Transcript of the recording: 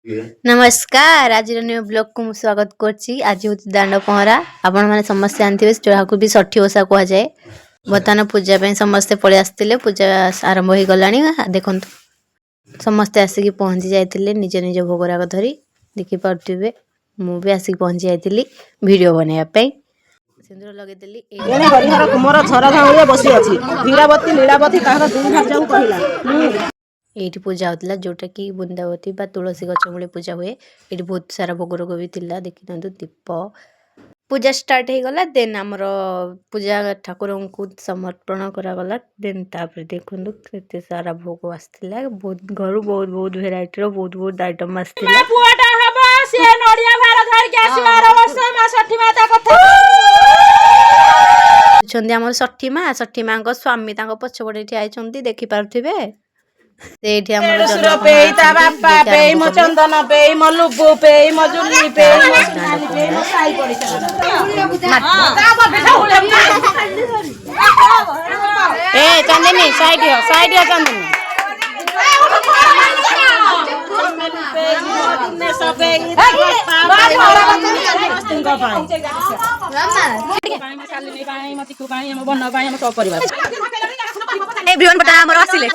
नमस्कार आज new blog को स्वागत करछि। आज हूँ दांड पहरा आपण मैंने समस्त जानते जहाँ भी षठी ओषा कह जाए। बर्तमान पूजा समस्ते पलि आसते पूजा आरंभ हो गला। देखु समस्ते आसिक पहुँची जाते निज निज भोगराग धरी देखी पारे। मुझे आसिक पहुँची जाती वीडियो बनवाई सिंदूर लगेदेली। ये पूजा होता जोटा कि बृंदावती तुलसी गच मूले पूजा हुए। ये बहुत सारा भोग रोग भी था देखी दीप पूजा स्टार्ट हो गला। देन आमर पूजा ठाकुर को समर्पण करागला। देन तापर देखु केते सारा भोग आसला। बहुत घर बहुत बहुत भेराइटी बहुत बहुत आइटम आसला। षठी माँ स्वामी पछपटे ठिया देखी पारे। चंदनी साइड चंदनी एवरीवन बता हमर आसिले